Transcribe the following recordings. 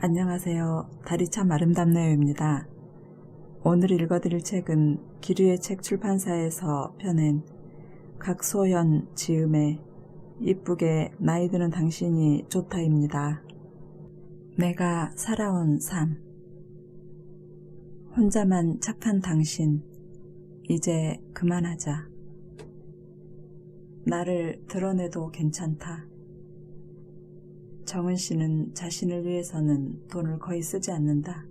안녕하세요. 달이 참 아름답네요입니다. 오늘 읽어드릴 책은 기류의 책 출판사에서 펴낸 각소현 지음의 이쁘게 나이 드는 당신이 좋다입니다. 내가 살아온 삶. 혼자만 착한 당신, 이제 그만하자. 나를 드러내도 괜찮다. 정은 씨는 자신을 위해서는 돈을 거의 쓰지 않는다.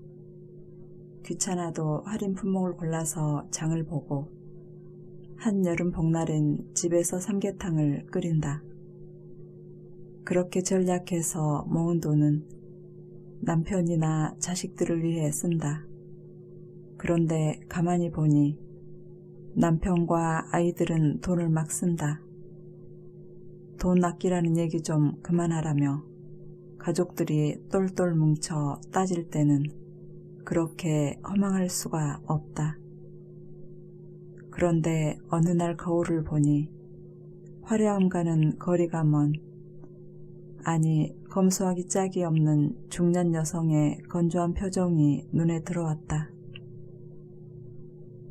귀찮아도 할인 품목을 골라서 장을 보고 한여름 복날엔 집에서 삼계탕을 끓인다. 그렇게 전략해서 모은 돈은 남편이나 자식들을 위해 쓴다. 그런데 가만히 보니 남편과 아이들은 돈을 막 쓴다. 돈 아끼라는 얘기 좀 그만하라며 가족들이 똘똘 뭉쳐 따질 때는 그렇게 허망할 수가 없다. 그런데 어느 날 거울을 보니 화려함과는 거리가 먼, 아니 검소하기 짝이 없는 중년 여성의 건조한 표정이 눈에 들어왔다.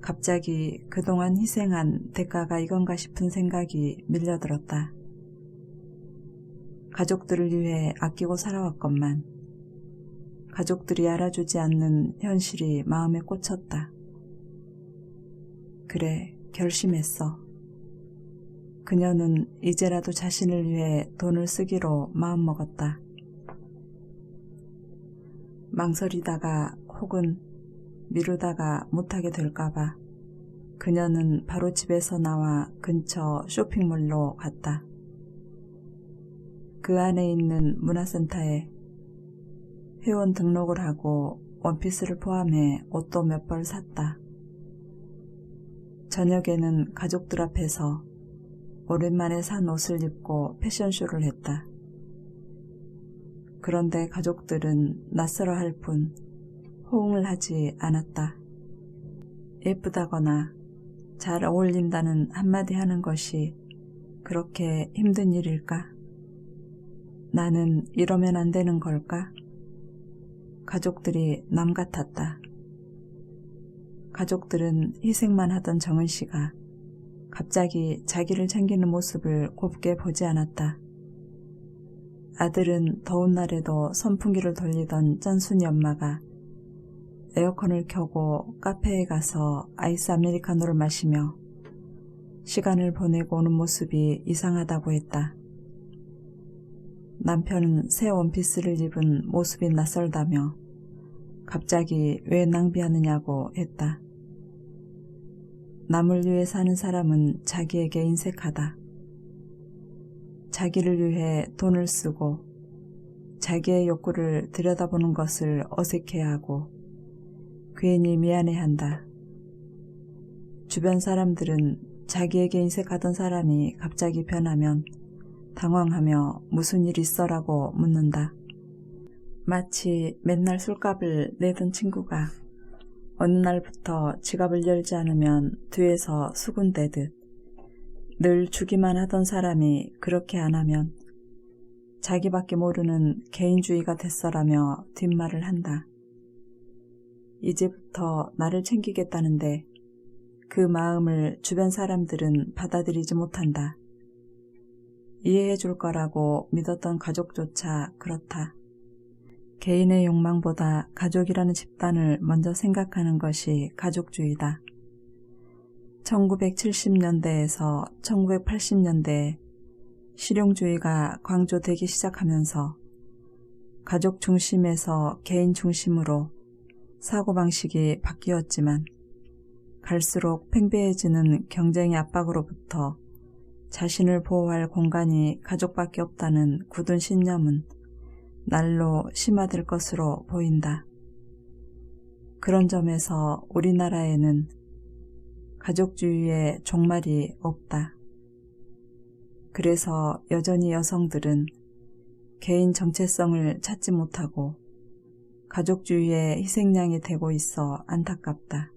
갑자기 그동안 희생한 대가가 이건가 싶은 생각이 밀려들었다. 가족들을 위해 아끼고 살아왔건만 가족들이 알아주지 않는 현실이 마음에 꽂혔다. 그래, 결심했어. 그녀는 이제라도 자신을 위해 돈을 쓰기로 마음먹었다. 망설이다가 혹은 미루다가 못하게 될까봐 그녀는 바로 집에서 나와 근처 쇼핑몰로 갔다. 그 안에 있는 문화센터에 회원 등록을 하고 원피스를 포함해 옷도 몇 벌 샀다. 저녁에는 가족들 앞에서 오랜만에 산 옷을 입고 패션쇼를 했다. 그런데 가족들은 낯설어 할 뿐 호응을 하지 않았다. 예쁘다거나 잘 어울린다는 한마디 하는 것이 그렇게 힘든 일일까? 나는 이러면 안 되는 걸까? 가족들이 남 같았다. 가족들은 희생만 하던 정은 씨가 갑자기 자기를 챙기는 모습을 곱게 보지 않았다. 아들은 더운 날에도 선풍기를 돌리던 짠순이 엄마가 에어컨을 켜고 카페에 가서 아이스 아메리카노를 마시며 시간을 보내고 오는 모습이 이상하다고 했다. 남편은 새 원피스를 입은 모습이 낯설다며 갑자기 왜 낭비하느냐고 했다. 남을 위해 사는 사람은 자기에게 인색하다. 자기를 위해 돈을 쓰고 자기의 욕구를 들여다보는 것을 어색해하고 괜히 미안해한다. 주변 사람들은 자기에게 인색하던 사람이 갑자기 변하면 당황하며 무슨 일 있어라고 묻는다. 마치 맨날 술값을 내던 친구가 어느 날부터 지갑을 열지 않으면 뒤에서 수군대듯 늘 주기만 하던 사람이 그렇게 안 하면 자기밖에 모르는 개인주의가 됐어라며 뒷말을 한다. 이제부터 나를 챙기겠다는데 그 마음을 주변 사람들은 받아들이지 못한다. 이해해 줄 거라고 믿었던 가족조차 그렇다. 개인의 욕망보다 가족이라는 집단을 먼저 생각하는 것이 가족주의다. 1970년대에서 1980년대에 실용주의가 강조되기 시작하면서 가족 중심에서 개인 중심으로 사고방식이 바뀌었지만 갈수록 팽배해지는 경쟁의 압박으로부터 자신을 보호할 공간이 가족밖에 없다는 굳은 신념은 날로 심화될 것으로 보인다. 그런 점에서 우리나라에는 가족주의의 종말이 없다. 그래서 여전히 여성들은 개인 정체성을 찾지 못하고 가족주의의 희생양이 되고 있어 안타깝다.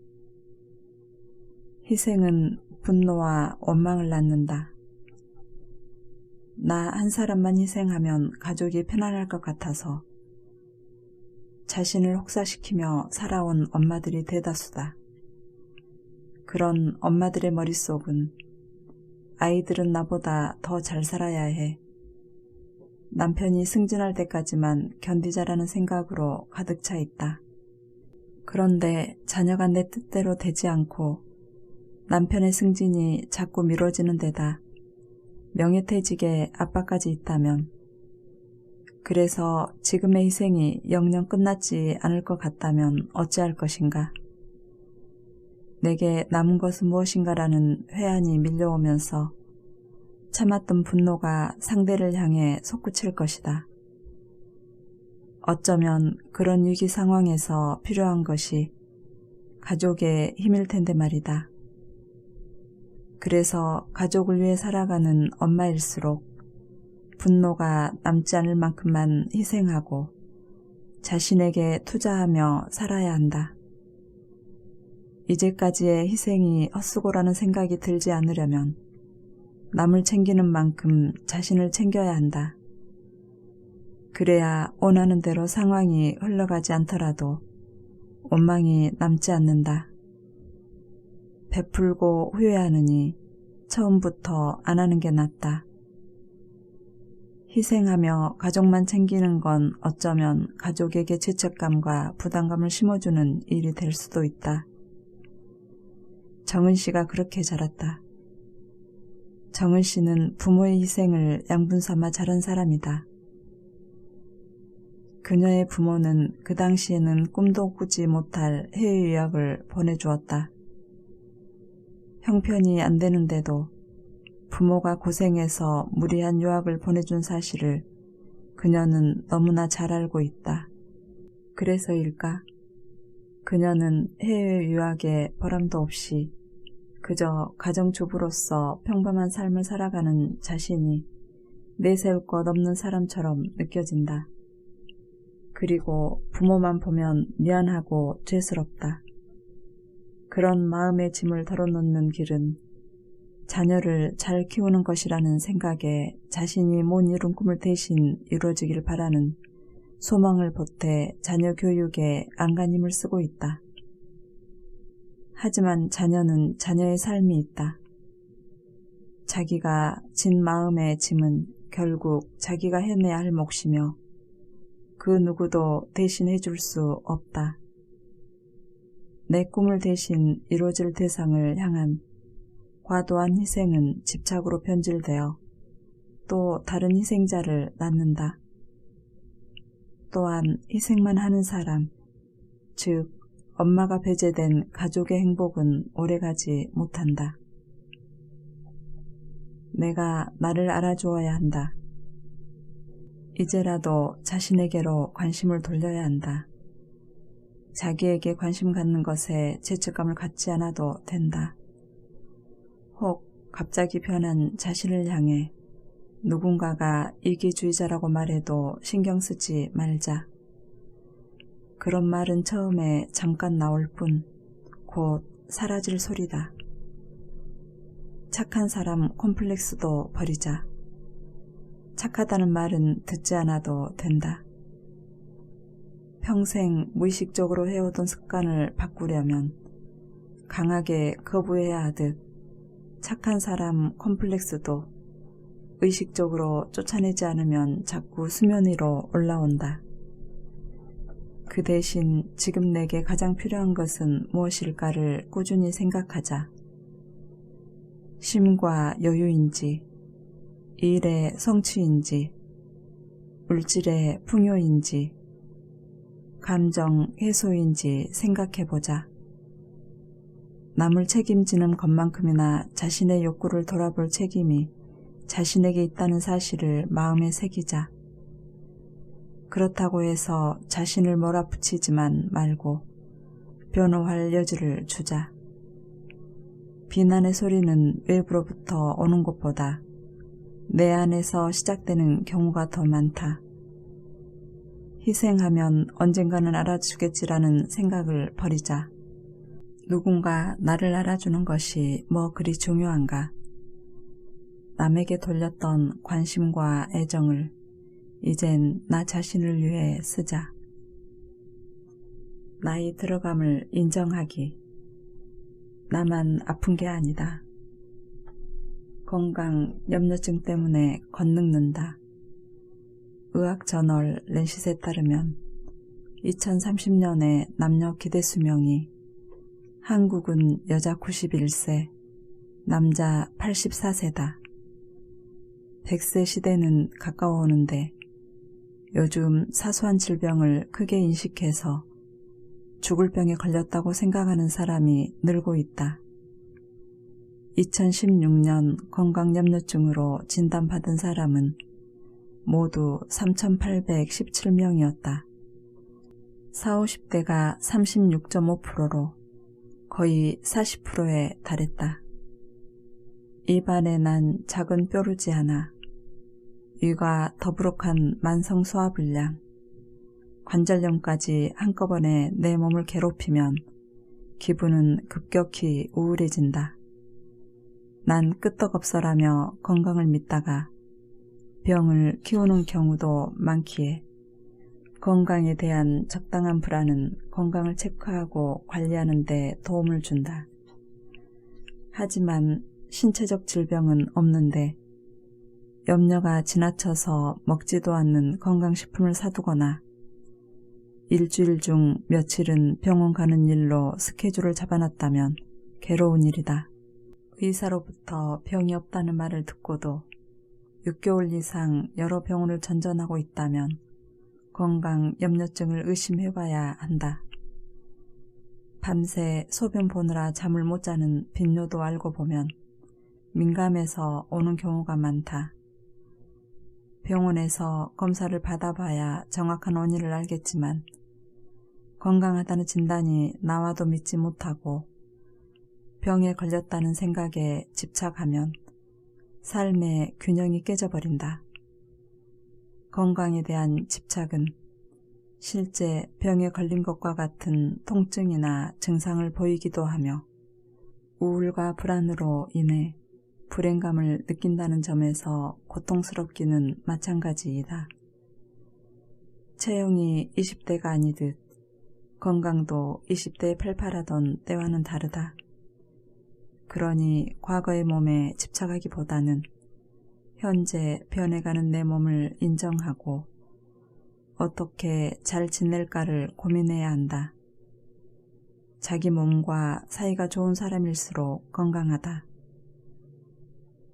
희생은 분노와 원망을 낳는다. 나 한 사람만 희생하면 가족이 편안할 것 같아서 자신을 혹사시키며 살아온 엄마들이 대다수다. 그런 엄마들의 머릿속은 아이들은 나보다 더 잘 살아야 해. 남편이 승진할 때까지만 견디자라는 생각으로 가득 차 있다. 그런데 자녀가 내 뜻대로 되지 않고 남편의 승진이 자꾸 미뤄지는 데다 명예퇴직에 압박까지 있다면, 그래서 지금의 희생이 영영 끝났지 않을 것 같다면 어찌할 것인가. 내게 남은 것은 무엇인가라는 회한이 밀려오면서 참았던 분노가 상대를 향해 솟구칠 것이다. 어쩌면 그런 위기 상황에서 필요한 것이 가족의 힘일 텐데 말이다. 그래서 가족을 위해 살아가는 엄마일수록 분노가 남지 않을 만큼만 희생하고 자신에게 투자하며 살아야 한다. 이제까지의 희생이 헛수고라는 생각이 들지 않으려면 남을 챙기는 만큼 자신을 챙겨야 한다. 그래야 원하는 대로 상황이 흘러가지 않더라도 원망이 남지 않는다. 베풀고 후회하느니 처음부터 안 하는 게 낫다. 희생하며 가족만 챙기는 건 어쩌면 가족에게 죄책감과 부담감을 심어주는 일이 될 수도 있다. 정은 씨가 그렇게 자랐다. 정은 씨는 부모의 희생을 양분삼아 자란 사람이다. 그녀의 부모는 그 당시에는 꿈도 꾸지 못할 해외 유학을 보내주었다. 형편이 안 되는데도 부모가 고생해서 무리한 유학을 보내준 사실을 그녀는 너무나 잘 알고 있다. 그래서일까? 그녀는 해외 유학에 보람도 없이 그저 가정주부로서 평범한 삶을 살아가는 자신이 내세울 것 없는 사람처럼 느껴진다. 그리고 부모만 보면 미안하고 죄스럽다. 그런 마음의 짐을 덜어놓는 길은 자녀를 잘 키우는 것이라는 생각에 자신이 못 이룬 꿈을 대신 이루어지길 바라는 소망을 보태 자녀 교육에 안간힘을 쓰고 있다. 하지만 자녀는 자녀의 삶이 있다. 자기가 진 마음의 짐은 결국 자기가 해내야 할 몫이며 그 누구도 대신 해줄 수 없다. 내 꿈을 대신 이루어질 대상을 향한 과도한 희생은 집착으로 변질되어 또 다른 희생자를 낳는다. 또한 희생만 하는 사람, 즉 엄마가 배제된 가족의 행복은 오래가지 못한다. 내가 나를 알아주어야 한다. 이제라도 자신에게로 관심을 돌려야 한다. 자기에게 관심 갖는 것에 죄책감을 갖지 않아도 된다. 혹 갑자기 변한 자신을 향해 누군가가 이기주의자라고 말해도 신경 쓰지 말자. 그런 말은 처음에 잠깐 나올 뿐 곧 사라질 소리다. 착한 사람 콤플렉스도 버리자. 착하다는 말은 듣지 않아도 된다. 평생 무의식적으로 해오던 습관을 바꾸려면 강하게 거부해야 하듯 착한 사람 콤플렉스도 의식적으로 쫓아내지 않으면 자꾸 수면 위로 올라온다. 그 대신 지금 내게 가장 필요한 것은 무엇일까를 꾸준히 생각하자. 쉼과 여유인지, 일의 성취인지, 물질의 풍요인지, 감정 해소인지 생각해보자. 남을 책임지는 것만큼이나 자신의 욕구를 돌아볼 책임이 자신에게 있다는 사실을 마음에 새기자. 그렇다고 해서 자신을 몰아붙이지만 말고 변호할 여지를 주자. 비난의 소리는 외부로부터 오는 것보다 내 안에서 시작되는 경우가 더 많다. 희생하면 언젠가는 알아주겠지라는 생각을 버리자. 누군가 나를 알아주는 것이 뭐 그리 중요한가. 남에게 돌렸던 관심과 애정을 이젠 나 자신을 위해 쓰자. 나이 들어감을 인정하기. 나만 아픈 게 아니다. 건강 염려증 때문에 겉늙는다. 의학저널 렌시스에 따르면 2030년의 남녀 기대 수명이 한국은 여자 91세, 남자 84세다. 100세 시대는 가까워오는데 요즘 사소한 질병을 크게 인식해서 죽을 병에 걸렸다고 생각하는 사람이 늘고 있다. 2016년 건강염려증으로 진단받은 사람은 모두 3,817명이었다. 40, 50대가 36.5%로 거의 40%에 달했다. 입안에 난 작은 뾰루지 하나, 위가 더부룩한 만성 소화불량, 관절염까지 한꺼번에 내 몸을 괴롭히면 기분은 급격히 우울해진다. 난 끄떡없어라며 건강을 믿다가 병을 키우는 경우도 많기에 건강에 대한 적당한 불안은 건강을 체크하고 관리하는 데 도움을 준다. 하지만 신체적 질병은 없는데 염려가 지나쳐서 먹지도 않는 건강식품을 사두거나 일주일 중 며칠은 병원 가는 일로 스케줄을 잡아놨다면 괴로운 일이다. 의사로부터 병이 없다는 말을 듣고도 6개월 이상 여러 병원을 전전하고 있다면 건강 염려증을 의심해봐야 한다. 밤새 소변 보느라 잠을 못 자는 빈뇨도 알고 보면 민감해서 오는 경우가 많다. 병원에서 검사를 받아봐야 정확한 원인을 알겠지만 건강하다는 진단이 나와도 믿지 못하고 병에 걸렸다는 생각에 집착하면 삶의 균형이 깨져버린다. 건강에 대한 집착은 실제 병에 걸린 것과 같은 통증이나 증상을 보이기도 하며 우울과 불안으로 인해 불행감을 느낀다는 점에서 고통스럽기는 마찬가지이다. 체형이 20대가 아니듯 건강도 20대에 팔팔하던 때와는 다르다. 그러니 과거의 몸에 집착하기보다는 현재 변해가는 내 몸을 인정하고 어떻게 잘 지낼까를 고민해야 한다. 자기 몸과 사이가 좋은 사람일수록 건강하다.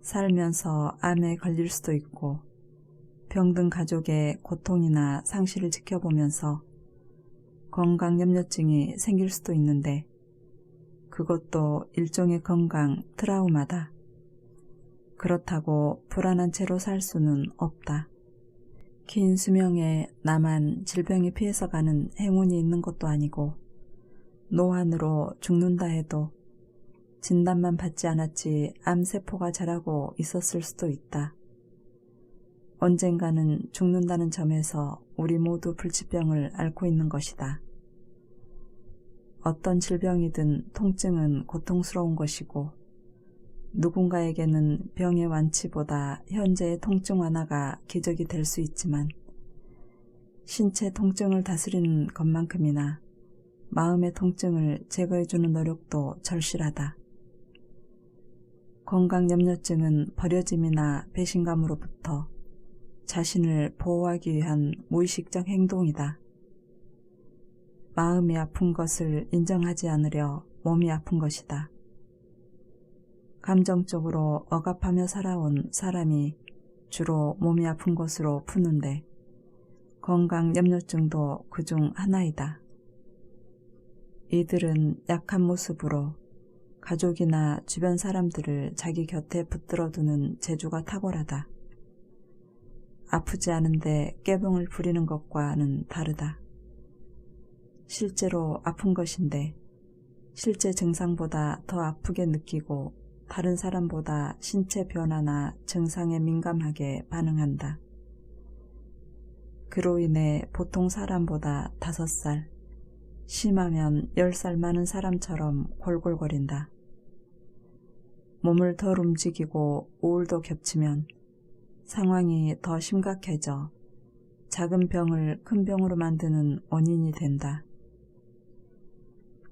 살면서 암에 걸릴 수도 있고 병든 가족의 고통이나 상실을 지켜보면서 건강염려증이 생길 수도 있는데 그것도 일종의 건강 트라우마다. 그렇다고 불안한 채로 살 수는 없다. 긴 수명에 나만 질병에 피해서 가는 행운이 있는 것도 아니고 노안으로 죽는다 해도 진단만 받지 않았지 암세포가 자라고 있었을 수도 있다. 언젠가는 죽는다는 점에서 우리 모두 불치병을 앓고 있는 것이다. 어떤 질병이든 통증은 고통스러운 것이고 누군가에게는 병의 완치보다 현재의 통증 완화가 기적이 될 수 있지만 신체 통증을 다스리는 것만큼이나 마음의 통증을 제거해주는 노력도 절실하다. 건강염려증은 버려짐이나 배신감으로부터 자신을 보호하기 위한 무의식적 행동이다. 마음이 아픈 것을 인정하지 않으려 몸이 아픈 것이다. 감정적으로 억압하며 살아온 사람이 주로 몸이 아픈 것으로 푸는데 건강염려증도 그중 하나이다. 이들은 약한 모습으로 가족이나 주변 사람들을 자기 곁에 붙들어두는 재주가 탁월하다. 아프지 않은데 깨병을 부리는 것과는 다르다. 실제로 아픈 것인데 실제 증상보다 더 아프게 느끼고 다른 사람보다 신체 변화나 증상에 민감하게 반응한다. 그로 인해 보통 사람보다 5살, 심하면 10살 많은 사람처럼 골골거린다. 몸을 덜 움직이고 우울도 겹치면 상황이 더 심각해져 작은 병을 큰 병으로 만드는 원인이 된다.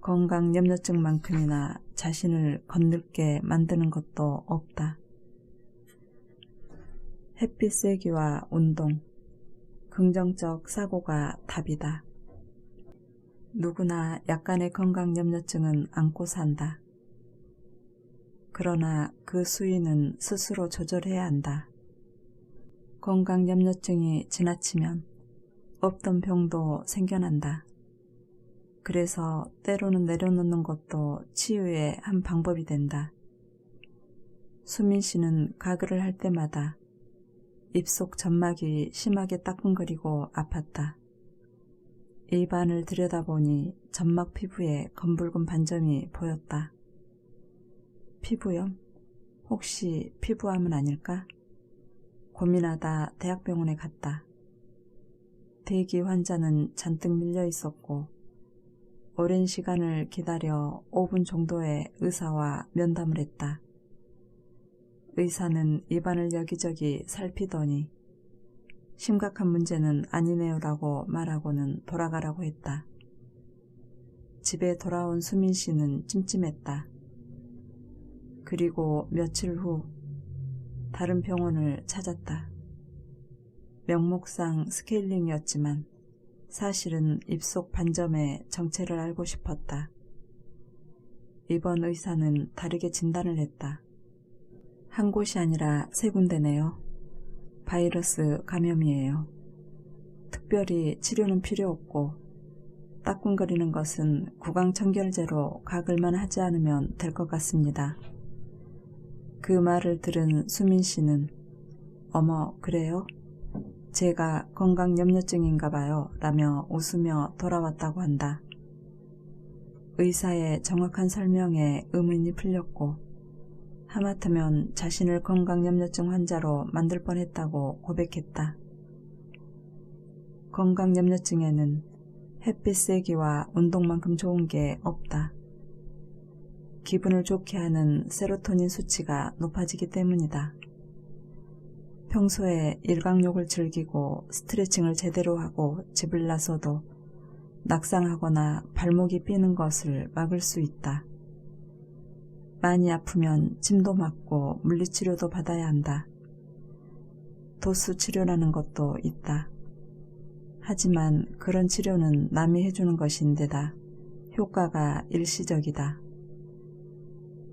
건강염려증만큼이나 자신을 건늙게 만드는 것도 없다. 햇빛 쐬기와 운동, 긍정적 사고가 답이다. 누구나 약간의 건강염려증은 안고 산다. 그러나 그 수위는 스스로 조절해야 한다. 건강염려증이 지나치면 없던 병도 생겨난다. 그래서 때로는 내려놓는 것도 치유의 한 방법이 된다. 수민 씨는 가글을 할 때마다 입속 점막이 심하게 따끔거리고 아팠다. 입안을 들여다보니 점막 피부에 검붉은 반점이 보였다. 피부염? 혹시 피부암은 아닐까? 고민하다 대학병원에 갔다. 대기 환자는 잔뜩 밀려 있었고 오랜 시간을 기다려 5분 정도의 의사와 면담을 했다. 의사는 입안을 여기저기 살피더니 심각한 문제는 아니네요라고 말하고는 돌아가라고 했다. 집에 돌아온 수민 씨는 찜찜했다. 그리고 며칠 후 다른 병원을 찾았다. 명목상 스케일링이었지만 사실은 입속 반점의 정체를 알고 싶었다. 이번 의사는 다르게 진단을 했다. 한 곳이 아니라 3군데네요. 바이러스 감염이에요. 특별히 치료는 필요 없고 따끔거리는 것은 구강청결제로 가글만 하지 않으면 될 것 같습니다. 그 말을 들은 수민 씨는 어머 그래요? 제가 건강염려증인가 봐요 라며 웃으며 돌아왔다고 한다. 의사의 정확한 설명에 의문이 풀렸고 하마터면 자신을 건강염려증 환자로 만들 뻔했다고 고백했다. 건강염려증에는 햇빛 쐬기와 운동만큼 좋은 게 없다. 기분을 좋게 하는 세로토닌 수치가 높아지기 때문이다. 평소에 일광욕을 즐기고 스트레칭을 제대로 하고 집을 나서도 낙상하거나 발목이 삐는 것을 막을 수 있다. 많이 아프면 침도 맞고 물리치료도 받아야 한다. 도수 치료라는 것도 있다. 하지만 그런 치료는 남이 해주는 것인데다 효과가 일시적이다.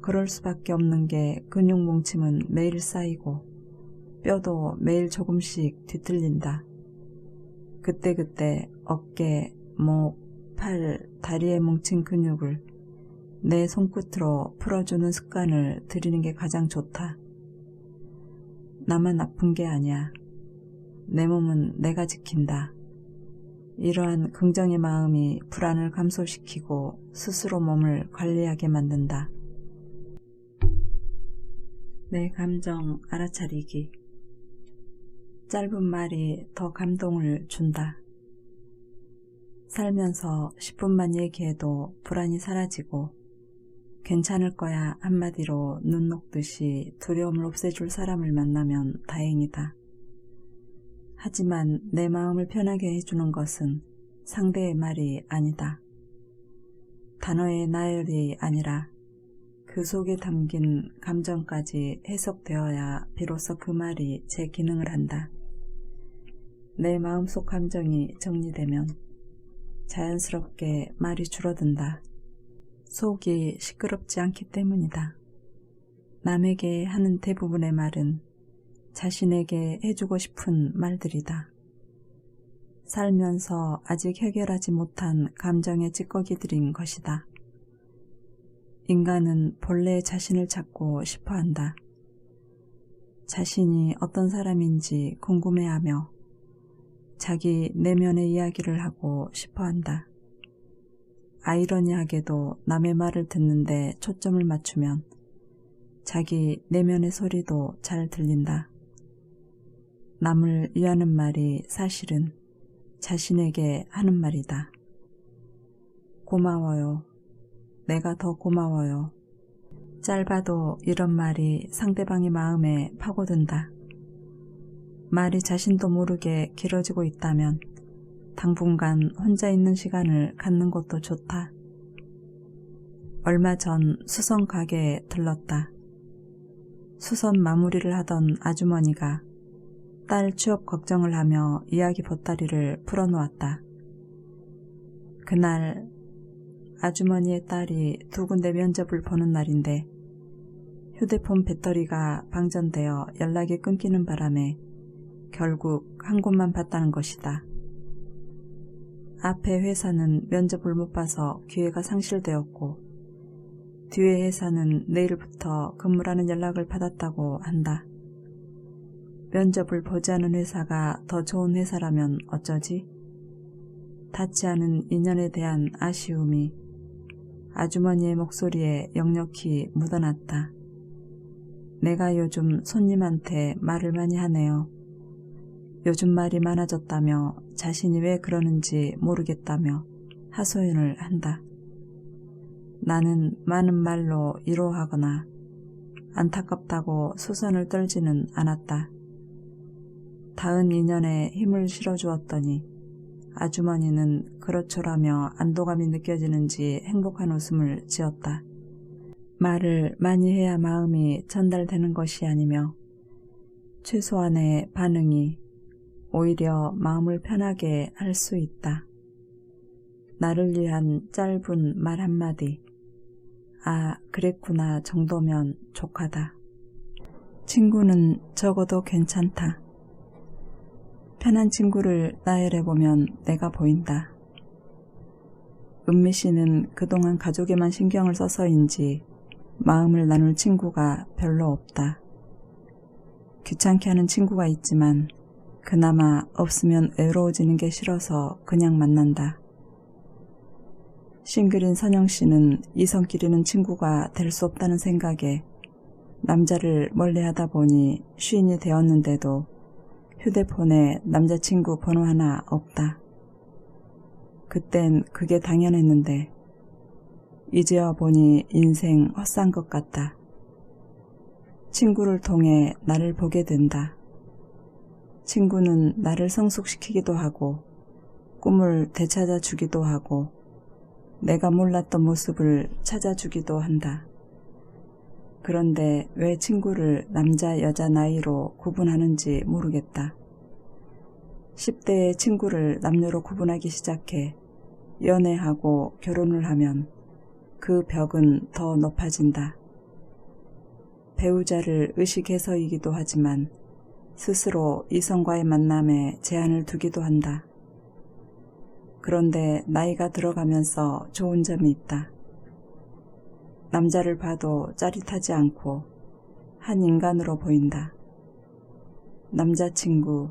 그럴 수밖에 없는 게 근육 뭉침은 매일 쌓이고 뼈도 매일 조금씩 뒤틀린다. 그때그때 어깨, 목, 팔, 다리에 뭉친 근육을 내 손끝으로 풀어주는 습관을 들이는 게 가장 좋다. 나만 아픈 게 아니야. 내 몸은 내가 지킨다. 이러한 긍정의 마음이 불안을 감소시키고 스스로 몸을 관리하게 만든다. 내 감정 알아차리기. 짧은 말이 더 감동을 준다. 살면서 10분만 얘기해도 불안이 사라지고 괜찮을 거야 한마디로 눈 녹듯이 두려움을 없애줄 사람을 만나면 다행이다. 하지만 내 마음을 편하게 해주는 것은 상대의 말이 아니다. 단어의 나열이 아니라 그 속에 담긴 감정까지 해석되어야 비로소 그 말이 제 기능을 한다. 내 마음속 감정이 정리되면 자연스럽게 말이 줄어든다. 속이 시끄럽지 않기 때문이다. 남에게 하는 대부분의 말은 자신에게 해주고 싶은 말들이다. 살면서 아직 해결하지 못한 감정의 찌꺼기들인 것이다. 인간은 본래 자신을 찾고 싶어한다. 자신이 어떤 사람인지 궁금해하며 자기 내면의 이야기를 하고 싶어한다. 아이러니하게도 남의 말을 듣는데 초점을 맞추면 자기 내면의 소리도 잘 들린다. 남을 위하는 말이 사실은 자신에게 하는 말이다. 고마워요. 내가 더 고마워요. 짧아도 이런 말이 상대방의 마음에 파고든다. 말이 자신도 모르게 길어지고 있다면 당분간 혼자 있는 시간을 갖는 것도 좋다. 얼마 전 수선 가게에 들렀다. 수선 마무리를 하던 아주머니가 딸 취업 걱정을 하며 이야기 보따리를 풀어놓았다. 그날 아주머니의 딸이 2군데 면접을 보는 날인데 휴대폰 배터리가 방전되어 연락이 끊기는 바람에 결국 한 곳만 봤다는 것이다. 앞에 회사는 면접을 못 봐서 기회가 상실되었고 뒤에 회사는 내일부터 근무라는 연락을 받았다고 한다. 면접을 보지 않은 회사가 더 좋은 회사라면 어쩌지? 닿지 않은 인연에 대한 아쉬움이 아주머니의 목소리에 역력히 묻어났다. 내가 요즘 손님한테 말을 많이 하네요. 요즘 말이 많아졌다며 자신이 왜 그러는지 모르겠다며 하소연을 한다. 나는 많은 말로 위로하거나 안타깝다고 수선을 떨지는 않았다. 닿은 인연에 힘을 실어주었더니 아주머니는 그렇죠라며 안도감이 느껴지는지 행복한 웃음을 지었다. 말을 많이 해야 마음이 전달되는 것이 아니며 최소한의 반응이 오히려 마음을 편하게 할 수 있다. 나를 위한 짧은 말 한마디, 아 그랬구나 정도면 족하다. 친구는 적어도 괜찮다. 편한 친구를 나열해보면 내가 보인다. 은미 씨는 그동안 가족에만 신경을 써서인지 마음을 나눌 친구가 별로 없다. 귀찮게 하는 친구가 있지만 그나마 없으면 외로워지는 게 싫어서 그냥 만난다. 싱글인 선영 씨는 이성끼리는 친구가 될 수 없다는 생각에 남자를 멀리하다 보니 쉰이 되었는데도 휴대폰에 남자친구 번호 하나 없다. 그땐 그게 당연했는데 이제와 보니 인생 헛산 것 같다. 친구를 통해 나를 보게 된다. 친구는 나를 성숙시키기도 하고 꿈을 되찾아 주기도 하고 내가 몰랐던 모습을 찾아주기도 한다. 그런데 왜 친구를 남자, 여자 나이로 구분하는지 모르겠다. 10대의 친구를 남녀로 구분하기 시작해 연애하고 결혼을 하면 그 벽은 더 높아진다. 배우자를 의식해서이기도 하지만 스스로 이성과의 만남에 제한을 두기도 한다. 그런데 나이가 들어가면서 좋은 점이 있다. 남자를 봐도 짜릿하지 않고 한 인간으로 보인다. 남자친구,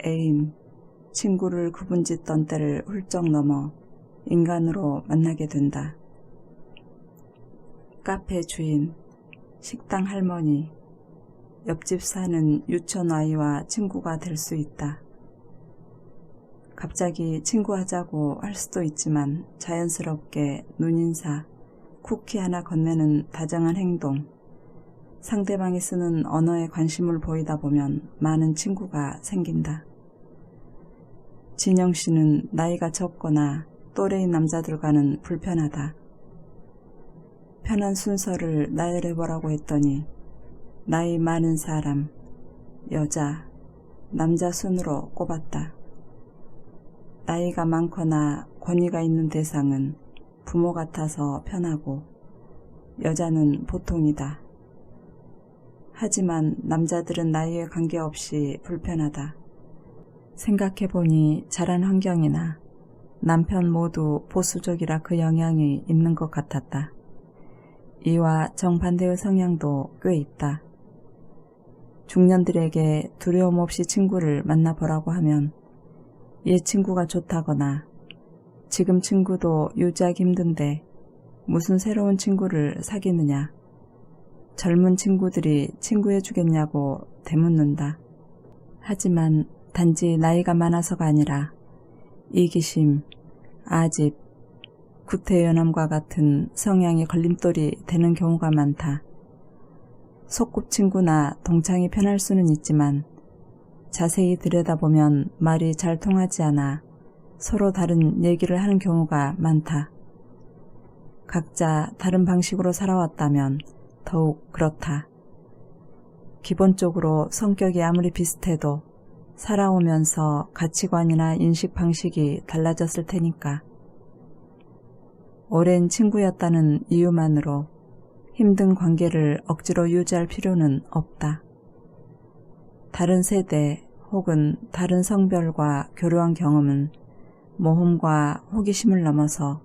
애인, 친구를 구분짓던 때를 훌쩍 넘어 인간으로 만나게 된다. 카페 주인, 식당 할머니, 옆집 사는 유치원 아이와 친구가 될 수 있다. 갑자기 친구하자고 할 수도 있지만 자연스럽게 눈인사, 쿠키 하나 건네는 다정한 행동, 상대방이 쓰는 언어에 관심을 보이다 보면 많은 친구가 생긴다. 진영 씨는 나이가 적거나 또래인 남자들과는 불편하다. 편한 순서를 나열해보라고 했더니 나이 많은 사람, 여자, 남자 순으로 꼽았다. 나이가 많거나 권위가 있는 대상은 부모 같아서 편하고 여자는 보통이다. 하지만 남자들은 나이에 관계없이 불편하다. 생각해보니 자란 환경이나 남편 모두 보수적이라 그 영향이 있는 것 같았다. 이와 정반대의 성향도 꽤 있다. 중년들에게 두려움 없이 친구를 만나보라고 하면 옛 친구가 좋다거나 지금 친구도 유지하기 힘든데 무슨 새로운 친구를 사귀느냐, 젊은 친구들이 친구해주겠냐고 되묻는다. 하지만 단지 나이가 많아서가 아니라 이기심, 아집, 구태연함과 같은 성향이 걸림돌이 되는 경우가 많다. 소꿉친구나 동창이 편할 수는 있지만 자세히 들여다보면 말이 잘 통하지 않아 서로 다른 얘기를 하는 경우가 많다. 각자 다른 방식으로 살아왔다면 더욱 그렇다. 기본적으로 성격이 아무리 비슷해도 살아오면서 가치관이나 인식 방식이 달라졌을 테니까. 오랜 친구였다는 이유만으로 힘든 관계를 억지로 유지할 필요는 없다. 다른 세대 혹은 다른 성별과 교류한 경험은 모험과 호기심을 넘어서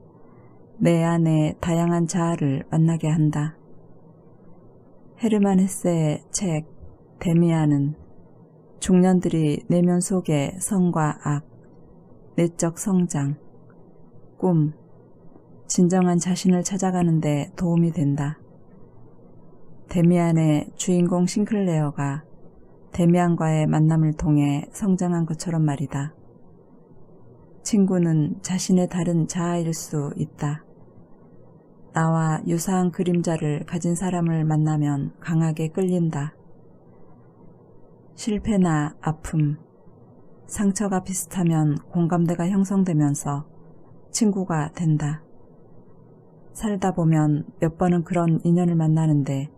내 안의 다양한 자아를 만나게 한다. 헤르만 헤세의 책 데미안은 중년들이 내면 속의 성과 악, 내적 성장, 꿈, 진정한 자신을 찾아가는 데 도움이 된다. 데미안의 주인공 싱클레어가 데미안과의 만남을 통해 성장한 것처럼 말이다. 친구는 자신의 다른 자아일 수 있다. 나와 유사한 그림자를 가진 사람을 만나면 강하게 끌린다. 실패나 아픔, 상처가 비슷하면 공감대가 형성되면서 친구가 된다. 살다 보면 몇 번은 그런 인연을 만나는데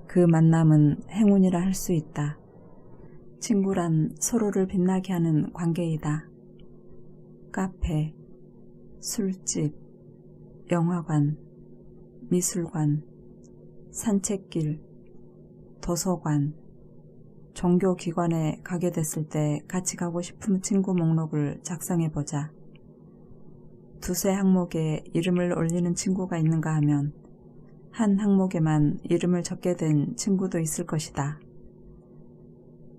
그 만남은 행운이라 할 수 있다. 친구란 서로를 빛나게 하는 관계이다. 카페, 술집, 영화관, 미술관, 산책길, 도서관, 종교기관에 가게 됐을 때 같이 가고 싶은 친구 목록을 작성해보자. 두세 항목에 이름을 올리는 친구가 있는가 하면 한 항목에만 이름을 적게 된 친구도 있을 것이다.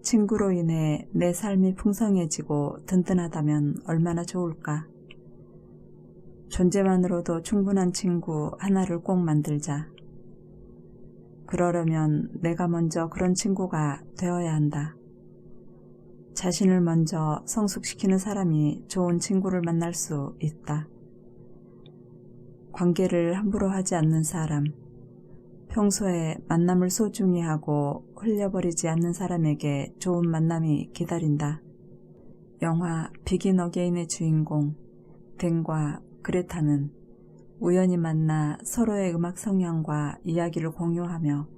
친구로 인해 내 삶이 풍성해지고 든든하다면 얼마나 좋을까. 존재만으로도 충분한 친구 하나를 꼭 만들자. 그러려면 내가 먼저 그런 친구가 되어야 한다. 자신을 먼저 성숙시키는 사람이 좋은 친구를 만날 수 있다. 관계를 함부로 하지 않는 사람, 평소에 만남을 소중히 하고 흘려버리지 않는 사람에게 좋은 만남이 기다린다. 영화 비긴 어게인의 주인공 댄과 그레타는 우연히 만나 서로의 음악 성향과 이야기를 공유하며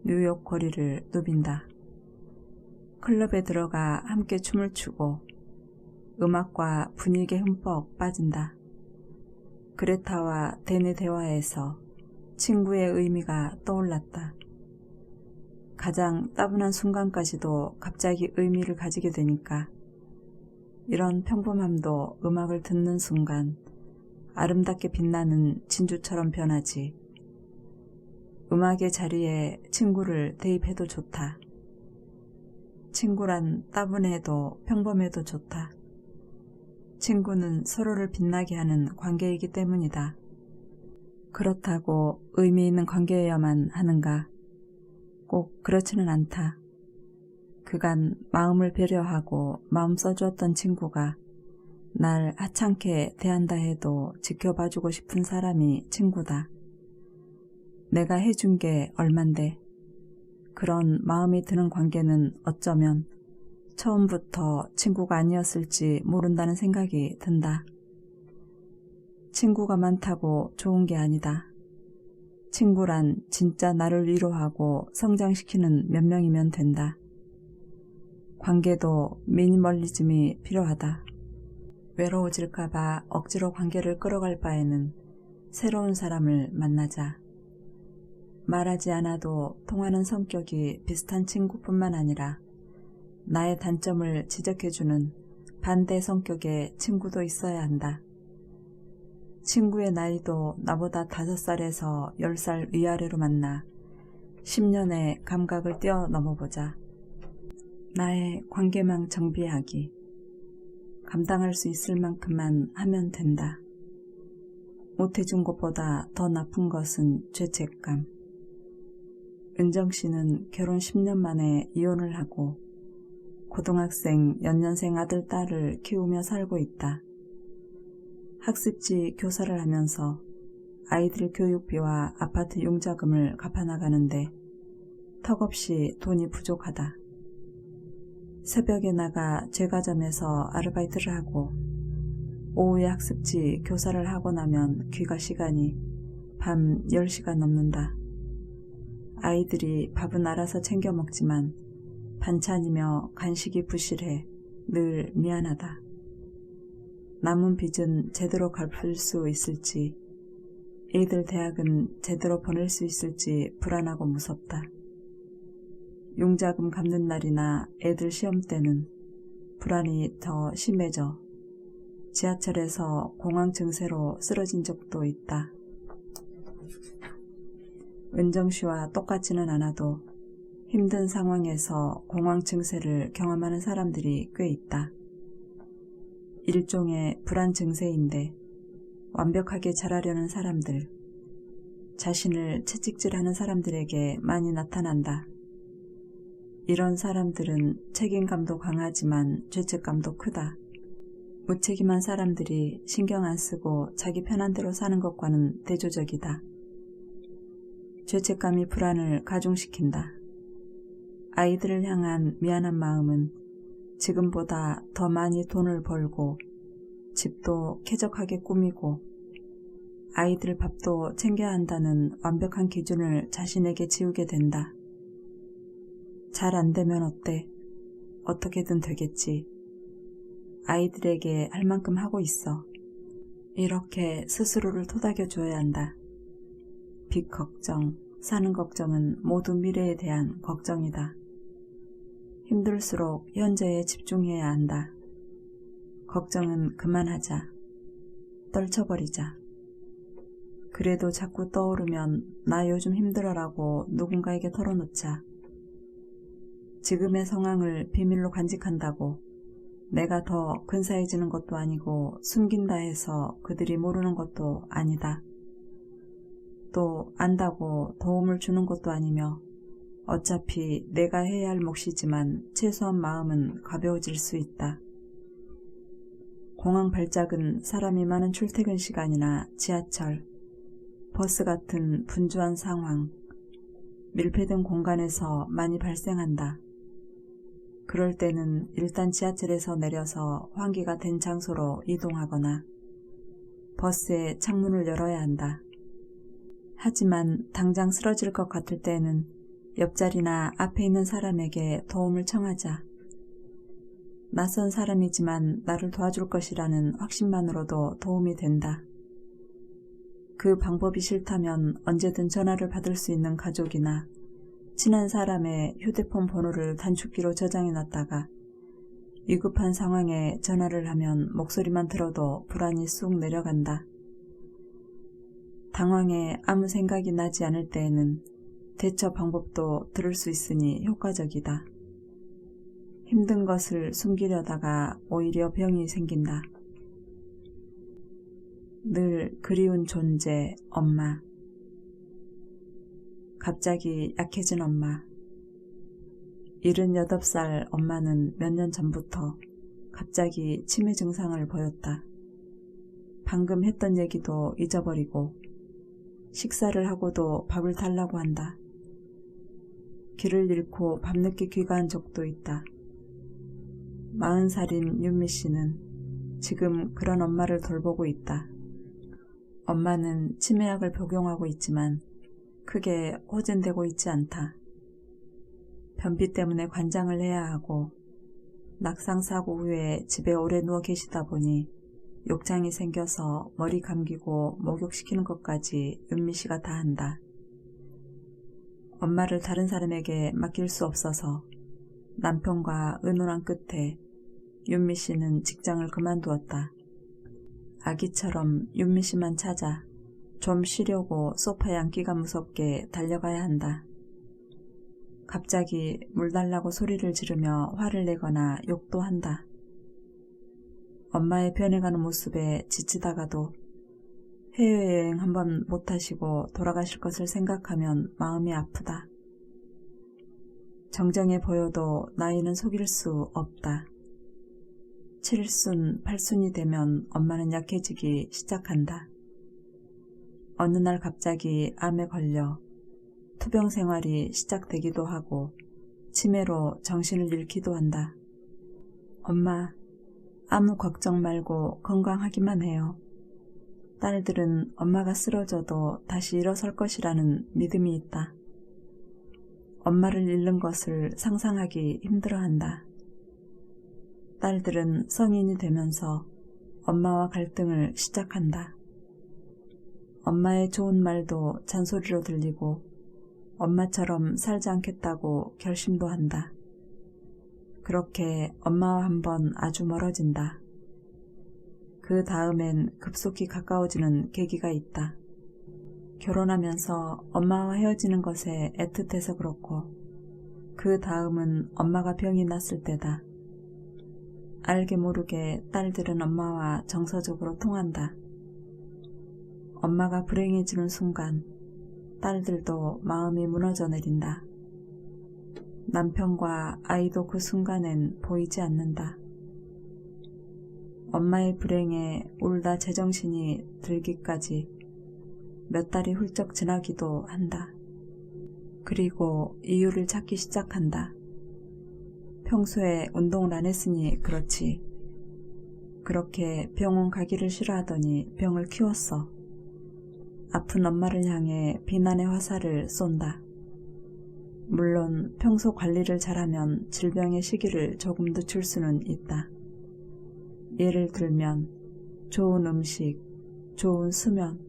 뉴욕 거리를 누빈다. 클럽에 들어가 함께 춤을 추고 음악과 분위기에 흠뻑 빠진다. 그레타와 댄의 대화에서 친구의 의미가 떠올랐다. 가장 따분한 순간까지도 갑자기 의미를 가지게 되니까 이런 평범함도 음악을 듣는 순간 아름답게 빛나는 진주처럼 변하지. 음악의 자리에 친구를 대입해도 좋다. 친구란 따분해도 평범해도 좋다. 친구는 서로를 빛나게 하는 관계이기 때문이다. 그렇다고 의미 있는 관계여야만 하는가? 꼭 그렇지는 않다. 그간 마음을 배려하고 마음 써주었던 친구가 날 하찮게 대한다 해도 지켜봐주고 싶은 사람이 친구다. 내가 해준 게 얼만데. 그런 마음이 드는 관계는 어쩌면 처음부터 친구가 아니었을지 모른다는 생각이 든다. 친구가 많다고 좋은 게 아니다. 친구란 진짜 나를 위로하고 성장시키는 몇 명이면 된다. 관계도 미니멀리즘이 필요하다. 외로워질까봐 억지로 관계를 끌어갈 바에는 새로운 사람을 만나자. 말하지 않아도 통하는 성격이 비슷한 친구뿐만 아니라 나의 단점을 지적해주는 반대 성격의 친구도 있어야 한다. 친구의 나이도 나보다 5살에서 10살 위아래로 만나 10년의 감각을 뛰어넘어보자. 나의 관계망 정비하기. 감당할 수 있을 만큼만 하면 된다. 못해준 것보다 더 나쁜 것은 죄책감. 은정씨는 결혼 10년 만에 이혼을 하고 고등학생, 연년생 아들, 딸을 키우며 살고 있다. 학습지 교사를 하면서 아이들 교육비와 아파트 융자금을 갚아나가는데 턱없이 돈이 부족하다. 새벽에 나가 제과점에서 아르바이트를 하고 오후에 학습지 교사를 하고 나면 귀가 시간이 밤 10시가 넘는다. 아이들이 밥은 알아서 챙겨 먹지만 반찬이며 간식이 부실해 늘 미안하다. 남은 빚은 제대로 갚을 수 있을지, 애들 대학은 제대로 보낼 수 있을지 불안하고 무섭다. 융자금 갚는 날이나 애들 시험 때는 불안이 더 심해져 지하철에서 공황 증세로 쓰러진 적도 있다. 은정 씨와 똑같지는 않아도 힘든 상황에서 공황 증세를 경험하는 사람들이 꽤 있다. 일종의 불안 증세인데 완벽하게 잘하려는 사람들, 자신을 채찍질하는 사람들에게 많이 나타난다. 이런 사람들은 책임감도 강하지만 죄책감도 크다. 무책임한 사람들이 신경 안 쓰고 자기 편한 대로 사는 것과는 대조적이다. 죄책감이 불안을 가중시킨다. 아이들을 향한 미안한 마음은 지금보다 더 많이 돈을 벌고 집도 쾌적하게 꾸미고 아이들 밥도 챙겨야 한다는 완벽한 기준을 자신에게 지우게 된다. 잘 안 되면 어때? 어떻게든 되겠지. 아이들에게 할 만큼 하고 있어. 이렇게 스스로를 토닥여줘야 한다. 빚 걱정, 사는 걱정은 모두 미래에 대한 걱정이다. 힘들수록 현재에 집중해야 한다. 걱정은 그만하자. 떨쳐버리자. 그래도 자꾸 떠오르면 나 요즘 힘들어라고 누군가에게 털어놓자. 지금의 상황을 비밀로 간직한다고 내가 더 근사해지는 것도 아니고 숨긴다 해서 그들이 모르는 것도 아니다. 또 안다고 도움을 주는 것도 아니며 어차피 내가 해야 할 몫이지만 최소한 마음은 가벼워질 수 있다. 공항 발작은 사람이 많은 출퇴근 시간이나 지하철, 버스 같은 분주한 상황, 밀폐된 공간에서 많이 발생한다. 그럴 때는 일단 지하철에서 내려서 환기가 된 장소로 이동하거나 버스의 창문을 열어야 한다. 하지만 당장 쓰러질 것 같을 때는 옆자리나 앞에 있는 사람에게 도움을 청하자. 낯선 사람이지만 나를 도와줄 것이라는 확신만으로도 도움이 된다. 그 방법이 싫다면 언제든 전화를 받을 수 있는 가족이나 친한 사람의 휴대폰 번호를 단축키로 저장해놨다가 위급한 상황에 전화를 하면 목소리만 들어도 불안이 쑥 내려간다. 당황해 아무 생각이 나지 않을 때에는 대처 방법도 들을 수 있으니 효과적이다. 힘든 것을 숨기려다가 오히려 병이 생긴다. 늘 그리운 존재, 엄마. 갑자기 약해진 엄마. 78살 엄마는 몇 년 전부터 갑자기 치매 증상을 보였다. 방금 했던 얘기도 잊어버리고 식사를 하고도 밥을 달라고 한다. 길을 잃고 밤늦게 귀가한 적도 있다. 40살인 윤미 씨는 지금 그런 엄마를 돌보고 있다. 엄마는 치매약을 복용하고 있지만 크게 호전되고 있지 않다. 변비 때문에 관장을 해야 하고 낙상사고 후에 집에 오래 누워 계시다 보니 욕장이 생겨서 머리 감기고 목욕시키는 것까지 윤미 씨가 다 한다. 엄마를 다른 사람에게 맡길 수 없어서 남편과 의논한 끝에 윤미 씨는 직장을 그만두었다. 아기처럼 윤미 씨만 찾아 좀 쉬려고 소파에 앉기가 무섭게 달려가야 한다. 갑자기 물 달라고 소리를 지르며 화를 내거나 욕도 한다. 엄마의 변해가는 모습에 지치다가도 해외여행 한번 못하시고 돌아가실 것을 생각하면 마음이 아프다. 정정해 보여도 나이는 속일 수 없다. 7순, 8순이 되면 엄마는 약해지기 시작한다. 어느 날 갑자기 암에 걸려 투병 생활이 시작되기도 하고 치매로 정신을 잃기도 한다. 엄마, 아무 걱정 말고 건강하기만 해요. 딸들은 엄마가 쓰러져도 다시 일어설 것이라는 믿음이 있다. 엄마를 잃는 것을 상상하기 힘들어한다. 딸들은 성인이 되면서 엄마와 갈등을 시작한다. 엄마의 좋은 말도 잔소리로 들리고 엄마처럼 살지 않겠다고 결심도 한다. 그렇게 엄마와 한번 아주 멀어진다. 그 다음엔 급속히 가까워지는 계기가 있다. 결혼하면서 엄마와 헤어지는 것에 애틋해서 그렇고 그 다음은 엄마가 병이 났을 때다. 알게 모르게 딸들은 엄마와 정서적으로 통한다. 엄마가 불행해지는 순간 딸들도 마음이 무너져 내린다. 남편과 아이도 그 순간엔 보이지 않는다. 엄마의 불행에 울다 제정신이 들기까지 몇 달이 훌쩍 지나기도 한다. 그리고 이유를 찾기 시작한다. 평소에 운동을 안 했으니 그렇지. 그렇게 병원 가기를 싫어하더니 병을 키웠어. 아픈 엄마를 향해 비난의 화살을 쏜다. 물론 평소 관리를 잘하면 질병의 시기를 조금 늦출 수는 있다. 예를 들면 좋은 음식, 좋은 수면,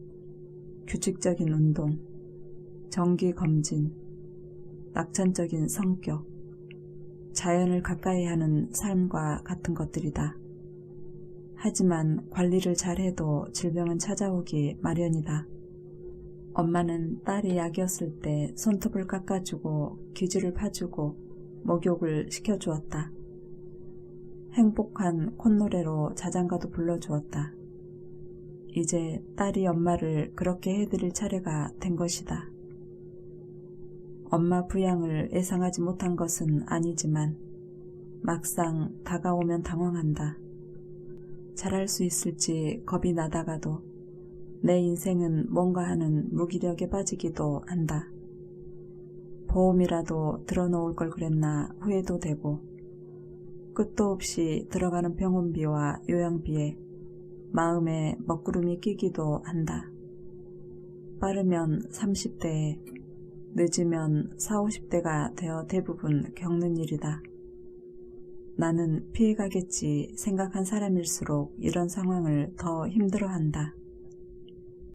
규칙적인 운동, 정기검진, 낙천적인 성격, 자연을 가까이 하는 삶과 같은 것들이다. 하지만 관리를 잘해도 질병은 찾아오기 마련이다. 엄마는 딸이 약이었을 때 손톱을 깎아주고 귀지를 파주고 목욕을 시켜주었다. 행복한 콧노래로 자장가도 불러주었다. 이제 딸이 엄마를 그렇게 해드릴 차례가 된 것이다. 엄마 부양을 예상하지 못한 것은 아니지만 막상 다가오면 당황한다. 잘할 수 있을지 겁이 나다가도 내 인생은 뭔가 하는 무기력에 빠지기도 한다. 보험이라도 들어놓을 걸 그랬나 후회도 되고 끝도 없이 들어가는 병원비와 요양비에 마음에 먹구름이 끼기도 한다. 빠르면 30대에 늦으면 40, 50대가 되어 대부분 겪는 일이다. 나는 피해가겠지 생각한 사람일수록 이런 상황을 더 힘들어한다.